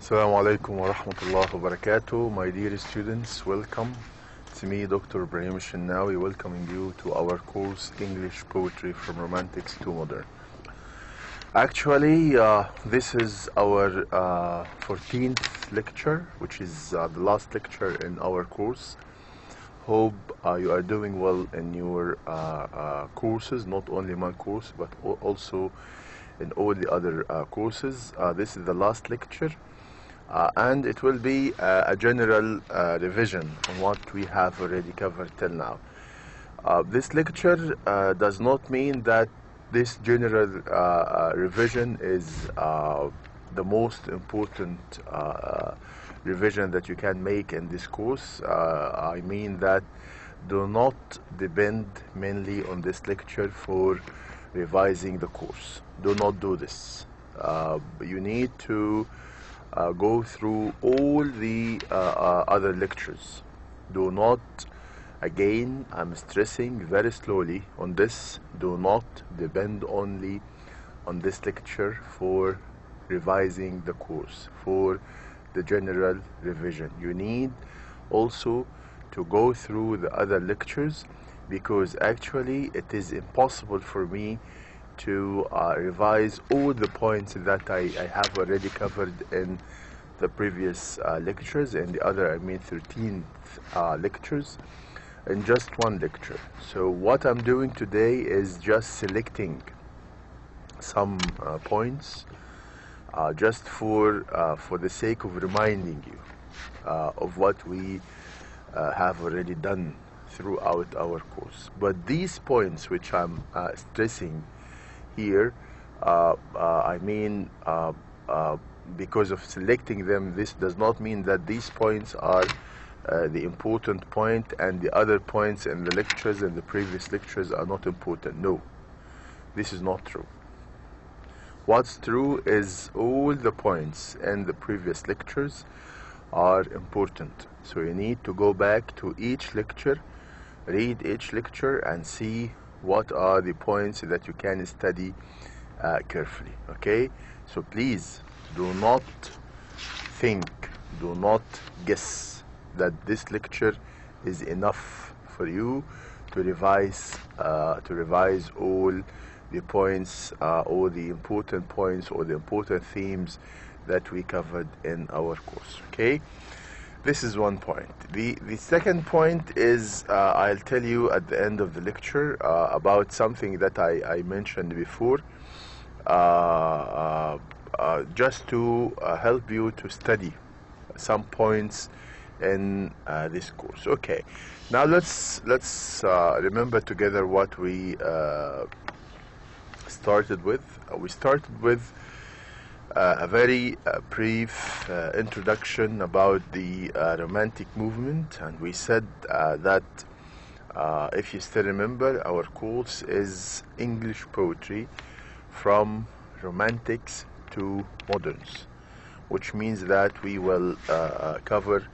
Assalamu alaikum wa rahmatullahi wa barakatuh. My dear students, welcome. It's me, Dr. Ibrahim Elshinnawy, welcoming you to our course English Poetry from Romantics to Modern. Actually, this is our 14th lecture, which is the last lecture in our course. Hope you are doing well in your courses, not only my course, but also in all the other courses. This is the last lecture. And it will be a general revision on what we have already covered till now. This lecture does not mean that this general revision is the most important revision that you can make in this course. I mean that do not depend mainly on this lecture for revising the course. Do not do this. You need to go through all the other lectures. Do not, again, I'm stressing very slowly on this, do not depend only on this lecture for revising the course, for the general revision. You need also to go through the other lectures, because actually it is impossible for me to revise all the points that I have already covered in the previous lectures, and the other, I mean 13th lectures, in just one lecture. So what I'm doing today is just selecting some points just for the sake of reminding you of what we have already done throughout our course. But these points which I'm stressing here, I mean, because of selecting them, this does not mean that these points are the important point and the other points in the lectures and the previous lectures are not important. No, this is not true. What's true is all the points in the previous lectures are important. So you need to go back to each lecture, read each lecture, and see what are the points that you can study carefully. Okay, so please do not think, do not guess that this lecture is enough for you to revise all the points, all the important points or the important themes that we covered in our course. Okay, this is one point. The second point is I'll tell you at the end of the lecture about something that I mentioned before, just to help you to study some points in this course. Okay, now let's remember together what we started with. We started with a very brief introduction about the romantic movement, and we said that if you still remember, our course is English poetry from romantics to moderns, which means that we will cover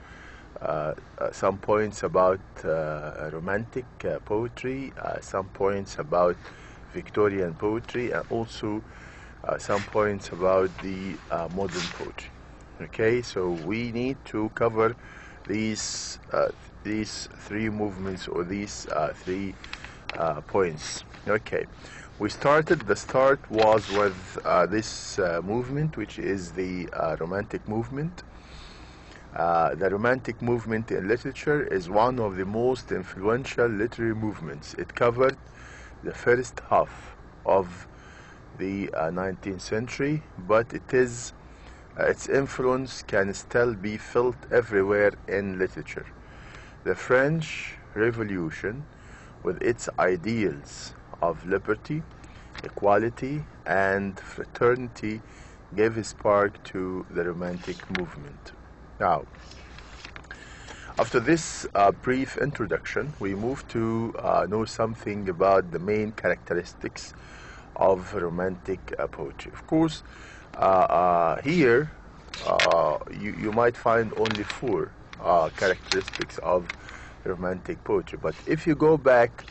some points about romantic poetry, some points about Victorian poetry, and also some points about the modern poetry. Okay, so we need to cover these three movements, or these three points. Okay, we started, the start was with this movement, which is the romantic movement. The romantic movement in literature is one of the most influential literary movements. It covered the first half of the 19th century, but its influence can still be felt everywhere in literature. The French Revolution, with its ideals of liberty, equality, and fraternity, gave a spark to the romantic movement. Now, after this brief introduction, we move to know something about the main characteristics of romantic poetry. Of course, here you might find only four characteristics of romantic poetry, but if you go back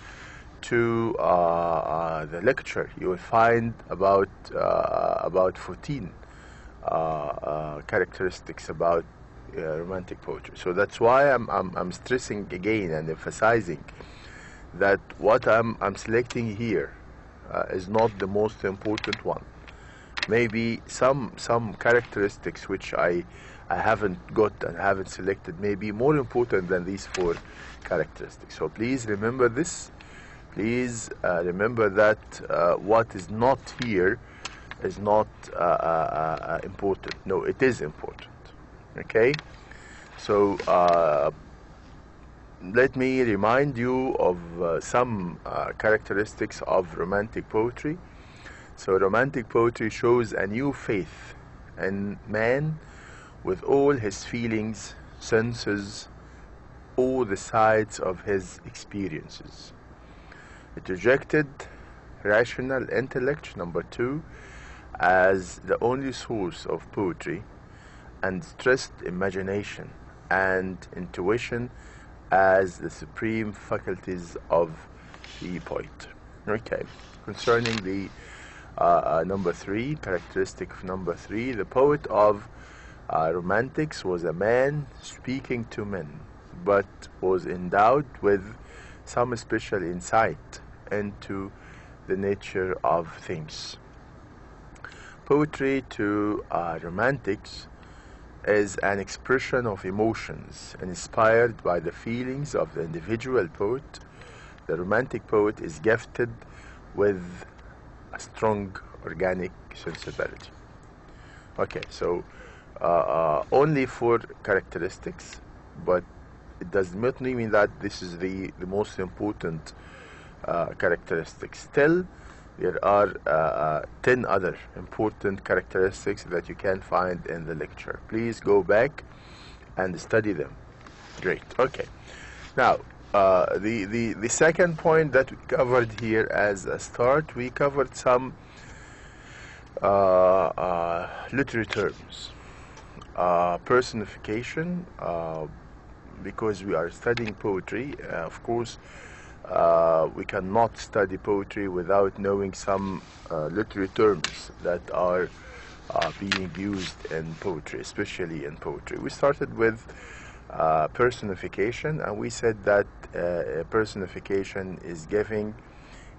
to the lecture, you will find about 14 characteristics about romantic poetry. So that's why I'm stressing again and emphasizing that what I'm selecting here is not the most important one. Maybe some characteristics which I haven't got and haven't selected may be more important than these 4 characteristics. So please remember this. Please remember that what is not here is not important. No, it is important. Okay? So let me remind you of some characteristics of romantic poetry. So romantic poetry shows a new faith in man with all his feelings, senses, all the sides of his experiences. It rejected rational intellect, number 2, as the only source of poetry, and stressed imagination and intuition as the supreme faculties of the poet. Okay, concerning the number 3, characteristic of number 3, the poet of romantics was a man speaking to men, but was endowed with some special insight into the nature of things. Poetry to romantics is an expression of emotions inspired by the feelings of the individual poet. The romantic poet is gifted with a strong organic sensibility. Okay, so only 4 characteristics, but it does not mean that this is the most important characteristics. Still, there are 10 other important characteristics that you can find in the lecture. Please go back and study them. Great. Okay. Now, the second point that we covered here as a start, we covered some literary terms. Personification, because we are studying poetry, of course, we cannot study poetry without knowing some literary terms that are being used in poetry, especially in poetry. We started with personification, and we said that personification is giving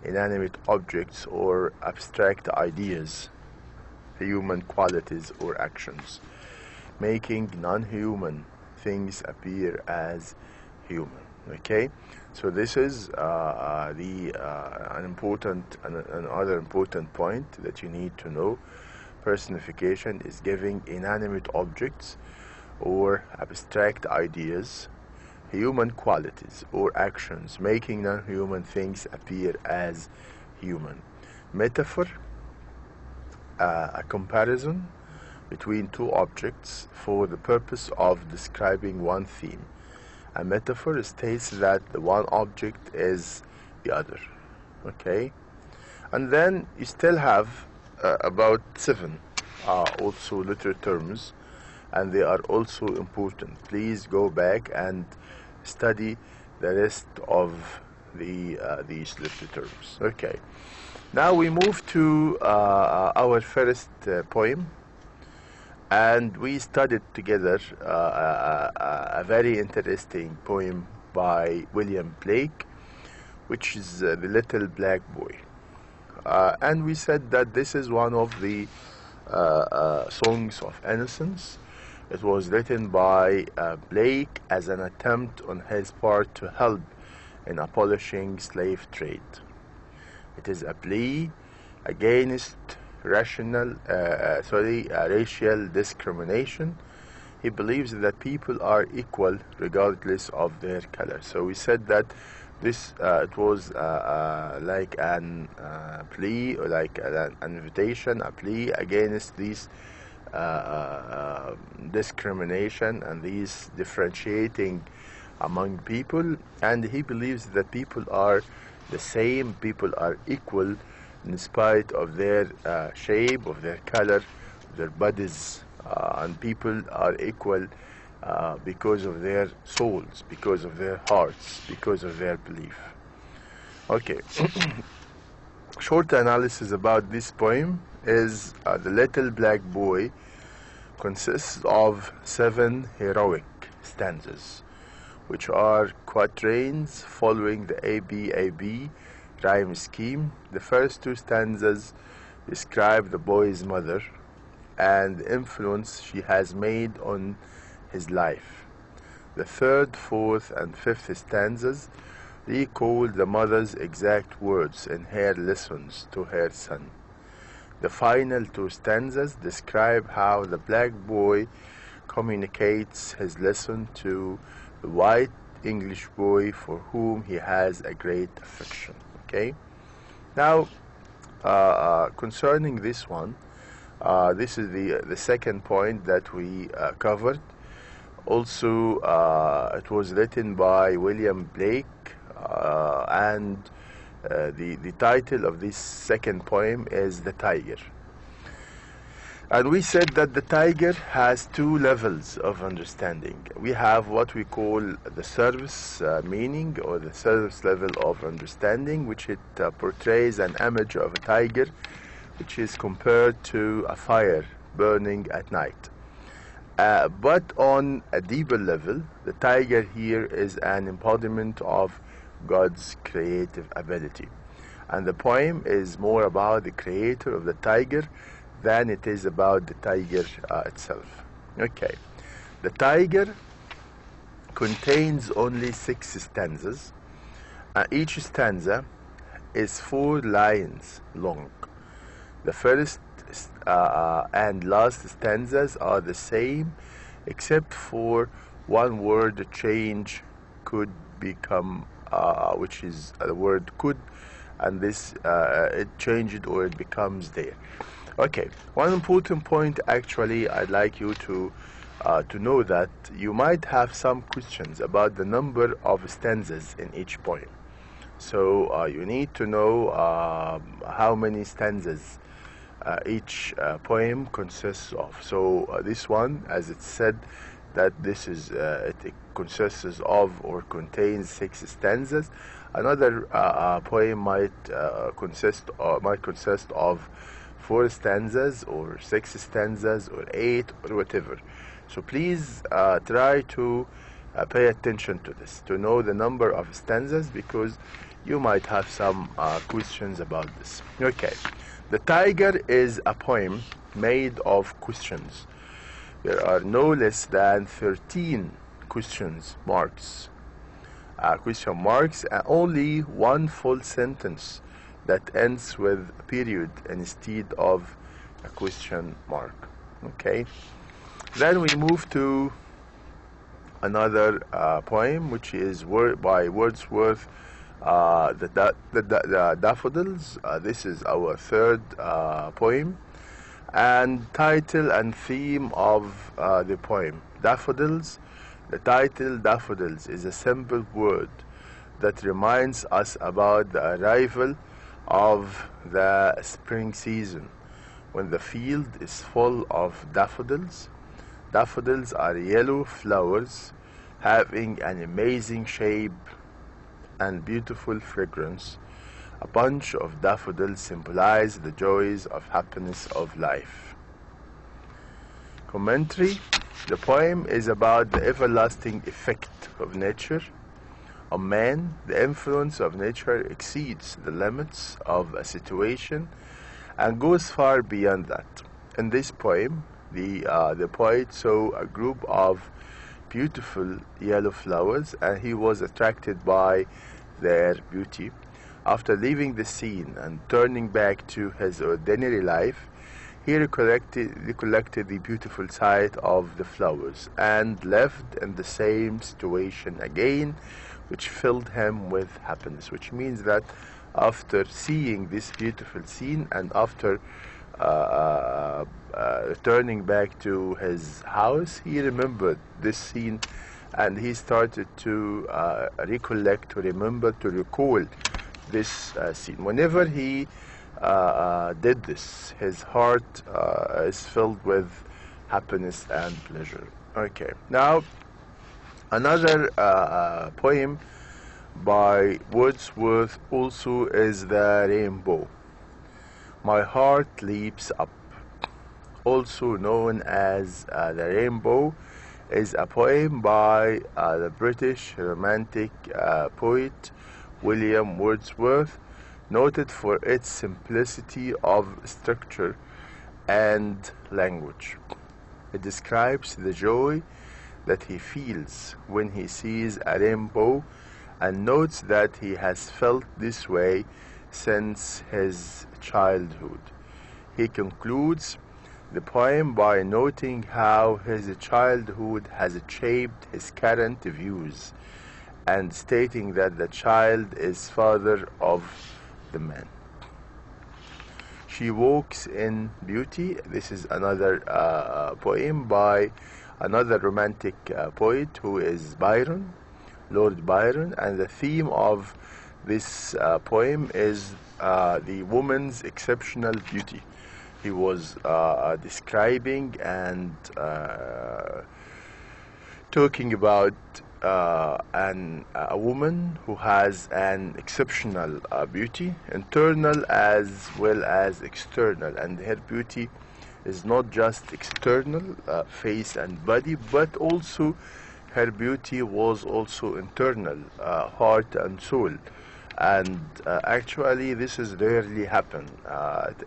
inanimate objects or abstract ideas human qualities or actions, making non-human things appear as human. Okay, so this is another important point that you need to know. Personification is giving inanimate objects or abstract ideas human qualities or actions, making non-human things appear as human. Metaphor, a comparison between 2 objects for the purpose of describing one theme. A metaphor states that the one object is the other. Okay, and then you still have about 7 also literary terms, and they are also important. Please go back and study the rest of these literary terms. Okay, now we move to our first poem, and we studied together a very interesting poem by William Blake, which is The Little Black Boy. And we said that this is one of the songs of innocence. It was written by Blake as an attempt on his part to help in abolishing slave trade. It is a plea against racial discrimination. He believes that people are equal regardless of their color. So we said that this it was like an plea, or like an invitation, a plea against these discrimination and these differentiating among people. And he believes that people are the same, people are equal in spite of their shape, of their color, their bodies, and people are equal because of their souls, because of their hearts, because of their belief. Okay, short analysis about this poem is The Little Black Boy consists of 7 heroic stanzas, which are quatrains following the ABAB rhyme scheme. The first 2 stanzas describe the boy's mother and the influence she has made on his life. The 3rd, 4th, and 5th stanzas recall the mother's exact words in her lessons to her son. The final 2 stanzas describe how the black boy communicates his lesson to the white English boy for whom he has a great affection. Okay? Now, concerning this one, this is the second point that we covered. Also, it was written by William Blake, and the title of this second poem is The Tiger. And we said that the tiger has 2 levels of understanding. We have what we call the service meaning, or the service level of understanding, which it portrays an image of a tiger which is compared to a fire burning at night. But on a deeper level, the tiger here is an embodiment of God's creative ability. And the poem is more about the creator of the tiger than it is about the tiger itself. Okay. The tiger contains only 6 stanzas. Each stanza is 4 lines long. The first and last stanzas are the same, except for one word change, could become, which is the word could, and this it changed or it becomes there. Okay, one important point actually I'd like you to know that you might have some questions about the number of stanzas in each poem. So you need to know how many stanzas each poem consists of. So this one, as it said, that this is it consists of or contains 6 stanzas. Another poem might consist of 4 stanzas or 6 stanzas or 8 or whatever. So please try to pay attention to this, to know the number of stanzas, because you might have some questions about this. Okay. The Tiger is a poem made of questions. There are no less than 13 question marks, and only one full sentence that ends with a period instead of a question mark. Okay. Then we move to another poem, which is by Wordsworth, the Daffodils. This is our 3rd poem, and title and theme of the poem. Daffodils. The title Daffodils is a simple word that reminds us about the arrival of the spring season, when the field is full of daffodils. Daffodils are yellow flowers having an amazing shape and beautiful fragrance. A bunch of daffodils symbolize the joys of happiness of life. Commentary. The poem is about the everlasting effect of nature on man. The influence of nature exceeds the limits of a situation and goes far beyond that. In this poem, the poet saw a group of beautiful yellow flowers, and he was attracted by their beauty. After leaving the scene and turning back to his ordinary life, he recollected the beautiful sight of the flowers and lived in the same situation again, which filled him with happiness. Which means that after seeing this beautiful scene and after returning back to his house, he remembered this scene, and he started to recall this scene. Whenever he did this, his heart is filled with happiness and pleasure. Okay, now another poem by Wordsworth also is The Rainbow. My heart leaps up. also known as The Rainbow, is a poem by the British Romantic poet William Wordsworth, noted for its simplicity of structure and language. It describes the joy that he feels when he sees a rainbow and notes that he has felt this way since his childhood. He concludes the poem by noting how his childhood has shaped his current views and stating that the child is father of the man. She walks in beauty. This is another poem by another romantic poet who is Byron, Lord Byron, and the theme of this poem is the woman's exceptional beauty. He was describing and talking about a woman who has an exceptional beauty, internal as well as external, and her beauty is not just external, face and body, but also her beauty was also internal, heart and soul. And actually this is rarely happen.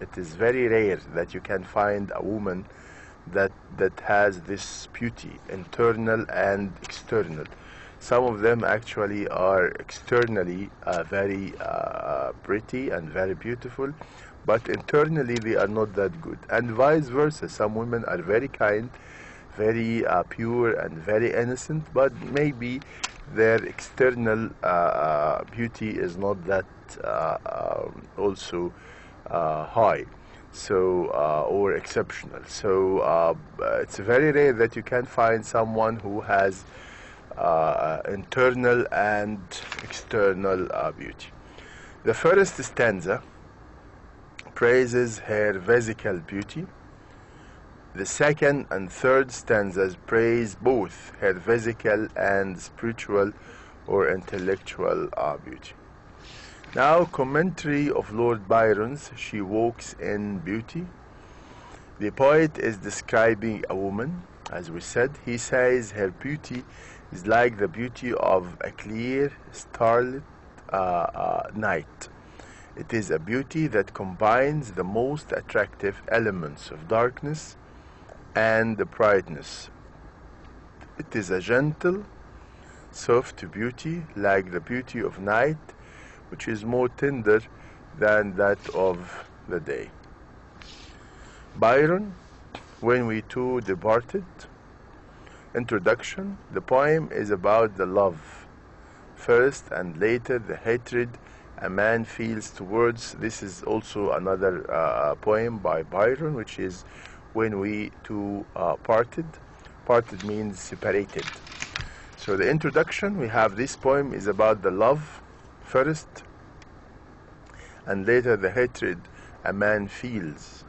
It is very rare that you can find a woman that has this beauty, internal and external. Some of them actually are externally very pretty and very beautiful, but internally they are not that good, and vice versa. Some women are very kind, very pure and very innocent, but maybe their external beauty is not that also high, so or exceptional. So it's very rare that you can find someone who has internal and external beauty. The first stanza praises her physical beauty. The second and third stanzas praise both her physical and spiritual or intellectual beauty. Now, commentary of Lord Byron's She Walks in Beauty. The poet is describing a woman, as we said. He says her beauty is like the beauty of a clear, starlit night. It is a beauty that combines the most attractive elements of darkness and the brightness. It is a gentle, soft beauty, like the beauty of night, which is more tender than that of the day. Byron, When We Two Departed. Introduction. The poem is about the love first and later the hatred a man feels towards. This is also another poem by Byron, which is When We Two Parted. Parted means separated. So the introduction, we have this poem is about the love first and later the hatred a man feels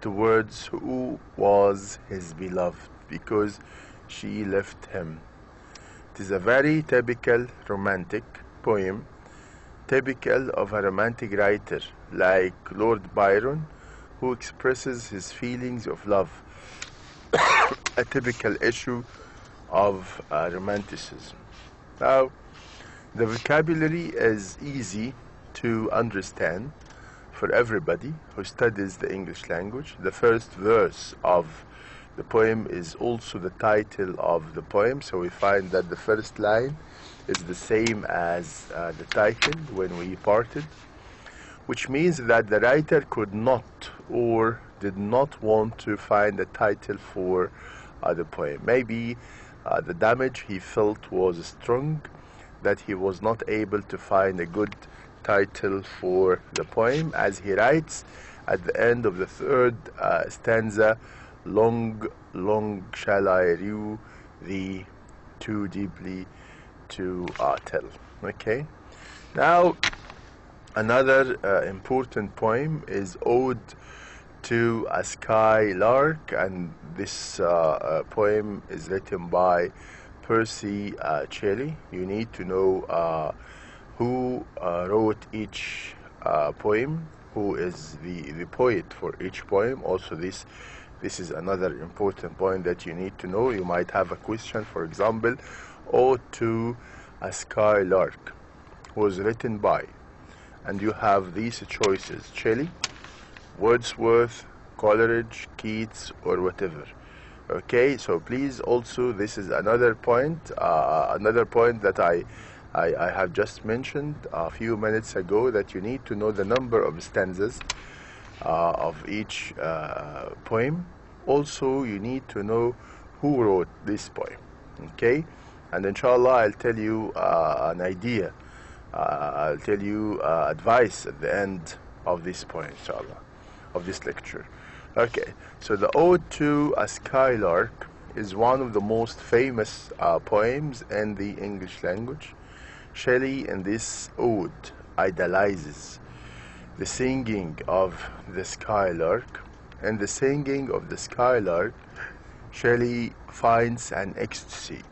towards who was his beloved because she left him. It is a very typical romantic poem, typical of a romantic writer like Lord Byron, who expresses his feelings of love, a typical issue of romanticism. Now, the vocabulary is easy to understand for everybody who studies the English language. The first verse of the poem is also the title of the poem, so we find that the first line is the same as the title, When We Parted, which means that the writer could not or did not want to find a title for the poem. Maybe the damage he felt was strong, that he was not able to find a good title for the poem, as he writes at the end of the third stanza, long, long shall I rue thee too deeply to tell. Okay, now another important poem is Ode to a Skylark, and this poem is written by Percy Shelley. You need to know who wrote each poem, who is the poet for each poem. Also, this This is another important point that you need to know. You might have a question, for example, Ode to a Skylark was written by, and you have these choices: Shelley, Wordsworth, Coleridge, Keats, or whatever. Okay, so please also, this is another point that I have just mentioned a few minutes ago, that you need to know the number of stanzas of each poem. Also, you need to know who wrote this poem. Okay, and inshallah I'll tell you an idea, I'll tell you advice at the end of this point, inshallah, of this lecture. Okay, so the Ode to a Skylark is one of the most famous poems in the English language. Shelley in this ode idolizes the singing of the skylark. In the singing of the skylark, Shelley finds an ecstasy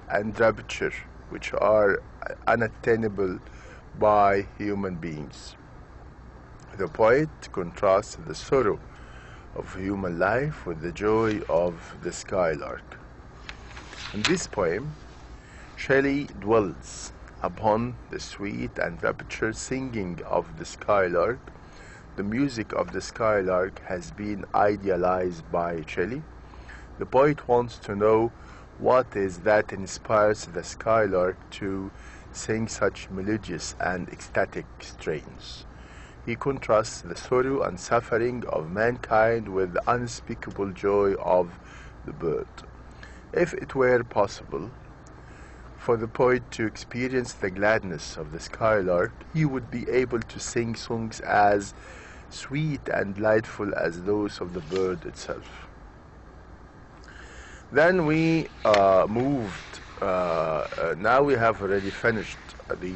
and rapture which are unattainable by human beings. The poet contrasts the sorrow of human life with the joy of the skylark. In this poem, Shelley dwells upon the sweet and rapture singing of the skylark. The music of the skylark has been idealized by Shelley. The poet wants to know what is that inspires the skylark to sing such melodious and ecstatic strains. He contrasts the sorrow and suffering of mankind with the unspeakable joy of the bird. If it were possible for the poet to experience the gladness of the skylark, he would be able to sing songs as sweet and delightful as those of the bird itself. Then we moved, now we have already finished the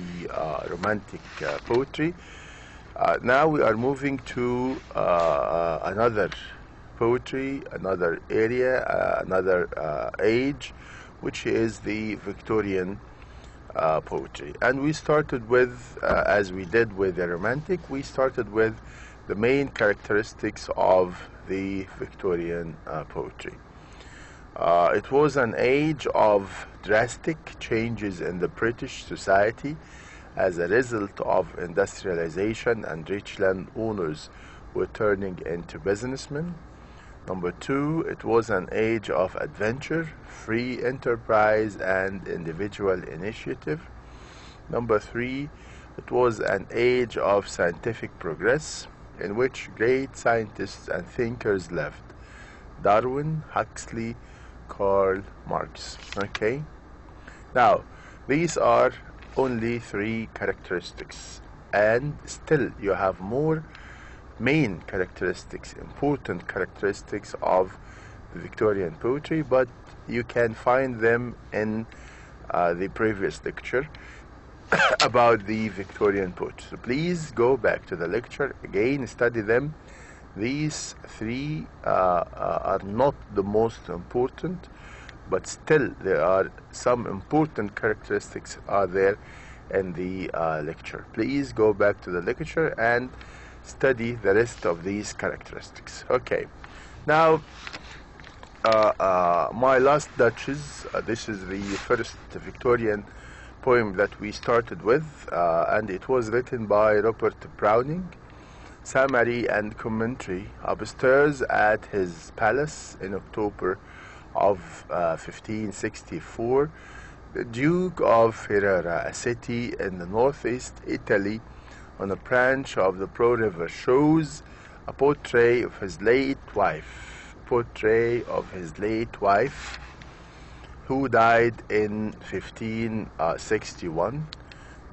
romantic poetry. Now we are moving to another poetry, another area, another age, which is the Victorian poetry. And we started with, as we did with the romantic, we started with the main characteristics of the Victorian poetry. It was an age of drastic changes in the British society as a result of industrialization, and rich landowners were turning into businessmen. Number two, it was an age of adventure, free enterprise, and individual initiative. Number three, it was an age of scientific progress in which great scientists and thinkers lived: Darwin, Huxley, Karl Marx. Okay? Now, these are only three characteristics, and still you have more main characteristics, important characteristics of the Victorian poetry, but you can find them in the previous lecture about the Victorian poetry. So please go back to the lecture again, study them. These three are not the most important, but still there are some important characteristics are there in the lecture. Please go back to the lecture and study the rest of these characteristics. Okay, now my last Duchess, this is the first Victorian poem that we started with, and it was written by Robert Browning. Summary and commentary: upstairs at his palace in October of 1564, the Duke of Ferrara, a city in the northeast Italy on a branch of the Po River, shows a portrait of his late wife, who died in 1561,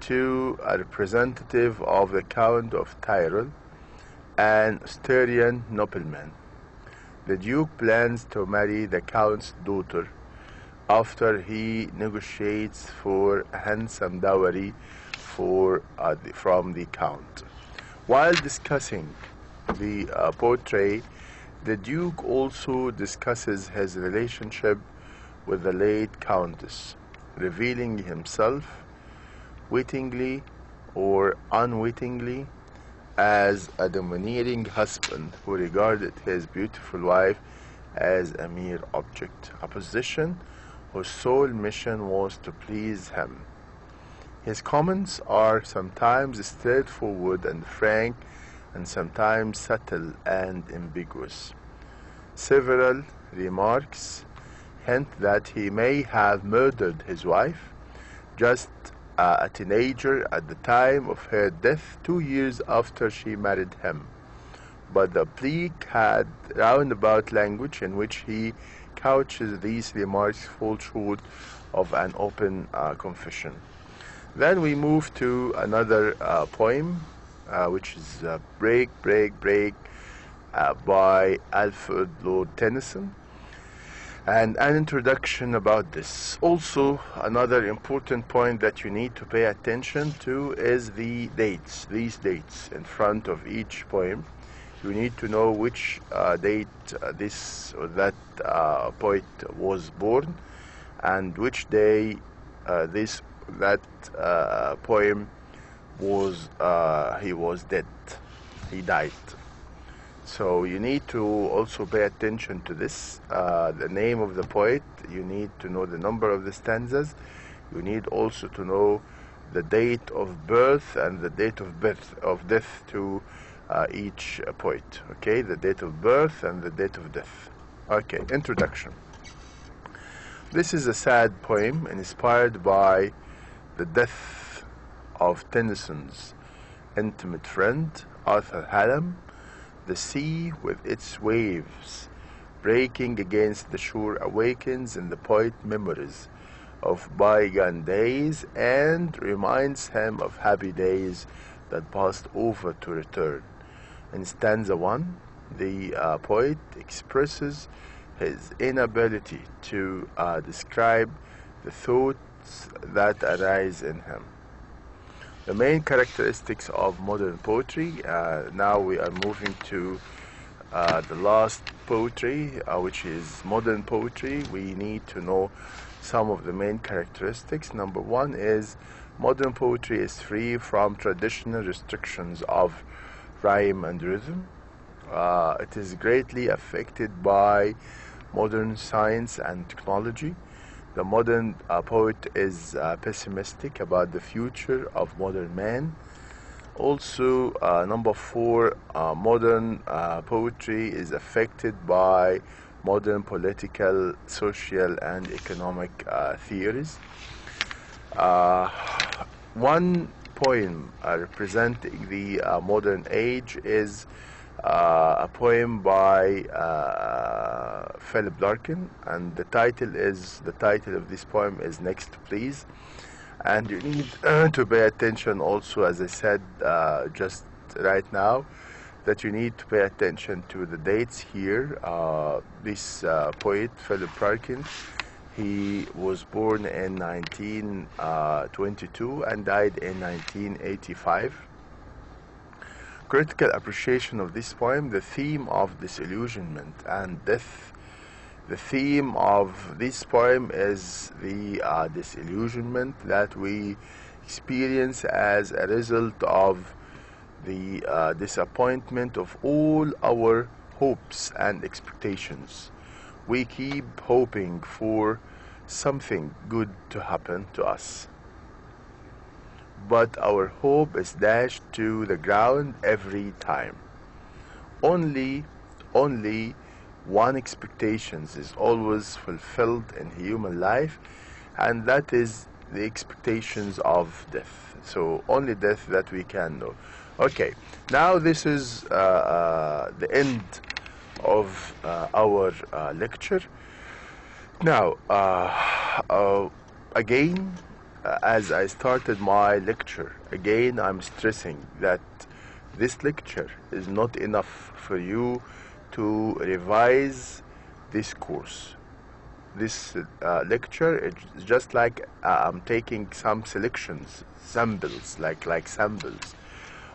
to a representative of the Count of Tyrol, an Styrian nobleman. The Duke plans to marry the Count's daughter after he negotiates for a handsome dowry from the Count. While discussing the portrait, the Duke also discusses his relationship with the late Countess, revealing himself wittingly or unwittingly as a domineering husband who regarded his beautiful wife as a mere object, a position whose sole mission was to please him. His comments are sometimes straightforward and frank, and sometimes subtle and ambiguous. Several remarks hint that he may have murdered his wife, just a teenager at the time of her death, 2 years after she married him. But the oblique had roundabout language in which he couches these remarks fall short of an open confession. Then we move to another poem, which is Break, Break, Break by Alfred Lord Tennyson, and an introduction about this. Also, another important point that you need to pay attention to is the dates, these dates in front of each poem. You need to know which date this or that poet was born, and which day that poem was he was dead, he died. So you need to also pay attention to this, the name of the poet. You need to know the number of the stanzas. You need also to know the date of birth and the date of death to each poet. Okay, the date of birth and the date of death. Okay, introduction. This is a sad poem inspired by the death of Tennyson's intimate friend, Arthur Hallam. The sea with its waves breaking against the shore awakens in the poet memories of bygone days and reminds him of happy days that passed over to return. In stanza 1, the poet expresses his inability to describe the thoughts that arise in him. The main characteristics of modern poetry. Now we are moving to the last poetry, which is modern poetry. We need to know some of the main characteristics. Number 1 is modern poetry is free from traditional restrictions of rhyme and rhythm. It is greatly affected by modern science and technology. The modern poet is pessimistic about the future of modern man. Also, number 4, modern poetry is affected by modern political, social, and economic theories. One poem representing the modern age is a poem by Philip Larkin, and the title of this poem is Next Please. And you need to pay attention also, as I said just right now, that you need to pay attention to the dates here. This poet, Philip Larkin, he was born in 1922 and died in 1985. Critical appreciation of this poem: the theme of disillusionment and death. The theme of this poem is the disillusionment that we experience as a result of the disappointment of all our hopes and expectations. We keep hoping for something good to happen to us, but our hope is dashed to the ground every time. Only one expectation is always fulfilled in human life, and that is the expectations of death. So only death that we can know. Okay, now this is the end of our lecture. Now, again, as I started my lecture, again I'm stressing that this lecture is not enough for you to revise this course. This lecture is just like I'm taking some selections, samples, like samples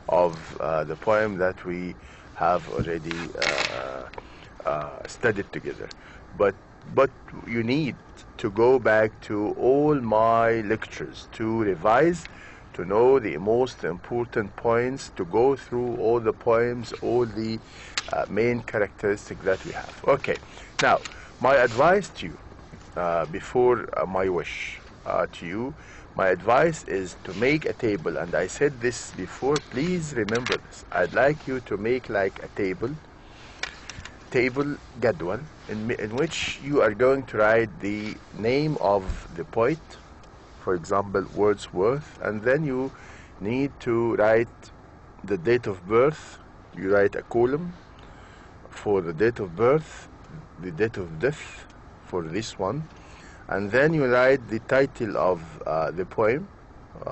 of the poem that we have already studied together. But you need to go back to all my lectures to revise, to know the most important points, to go through all the poems, all the main characteristics that we have. Okay, now my advice to you, before my wish to you, my advice is to make a table, and I said this before, please remember this. I'd like you to make like a table jadwal in which you are going to write the name of the poet, for example Wordsworth, and then you need to write the date of birth. You write a column for the date of birth, the date of death for this one, and then you write the title of the poem.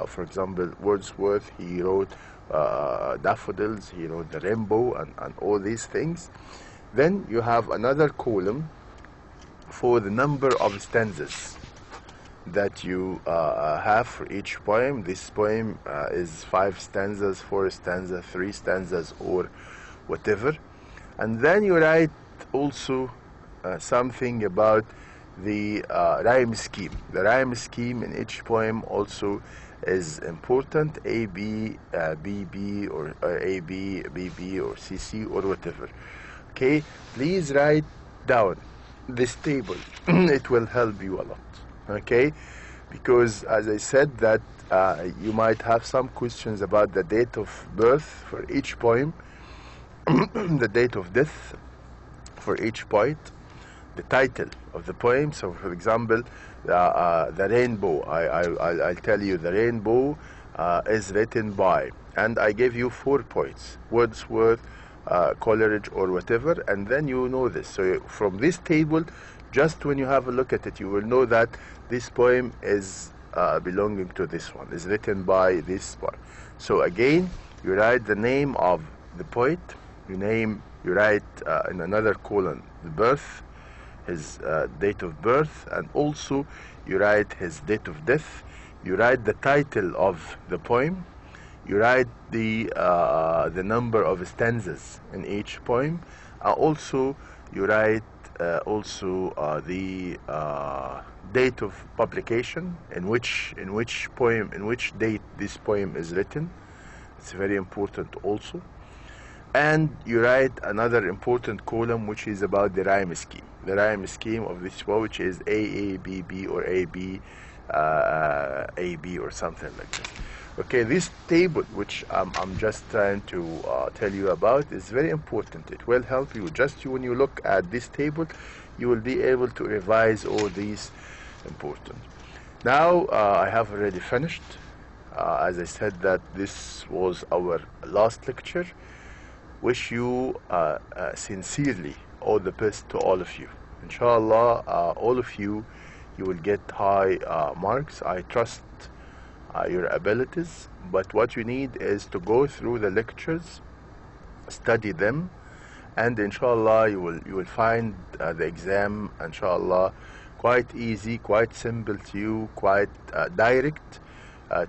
For example, Wordsworth, he wrote daffodils, he wrote the rainbow, and all these things. Then you have another column for the number of stanzas that you have for each poem. This poem is 5 stanzas, 4 stanzas, 3 stanzas, or whatever. And then you write also something about the rhyme scheme. The rhyme scheme in each poem also is important. A, B, B, B, or A, B, B, B, or C, C, or whatever. Okay, please write down this table. It will help you a lot. Okay, because as I said that you might have some questions about the date of birth for each poem, the date of death for each poet, the title of the poem. So for example, the rainbow, I'll tell you the rainbow is written by, and I gave you 4 poets, Wordsworth, Coleridge, or whatever, and then you know this. So from this table, just when you have a look at it, you will know that this poem is belonging to this one, is written by this one. So again, you write the name of the poet, you write in another column the birth, his date of birth, and also you write his date of death. You write the title of the poem. You write the number of stanzas in each poem. Also, you write the date of publication, in which date this poem is written. It's very important also. And you write another important column which is about the rhyme scheme. The rhyme scheme of this poem, which is A, B, B, or A, B, or something like this. Okay, this table, which I'm just trying to tell you about, is very important. It will help you. Just when you look at this table, you will be able to revise all these important. Now, I have already finished. As I said that this was our last lecture. Wish you sincerely all the best to all of you. Inshallah, all of you will get high marks. I trust your abilities, but what you need is to go through the lectures, study them, and inshallah you will find the exam, inshallah, quite easy, quite simple to you, quite direct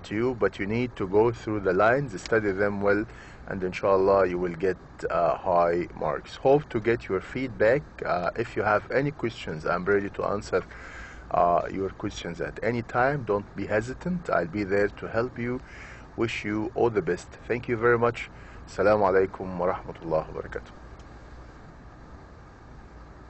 to you, but you need to go through the lines, study them well, and inshallah you will get high marks. Hope to get your feedback. If you have any questions, I'm ready to answer your questions at any time. Don't be hesitant. I'll be there to help you. Wish you all the best. Thank you very much. Assalamu alaikum wa rahmatullahi wa barakatuh.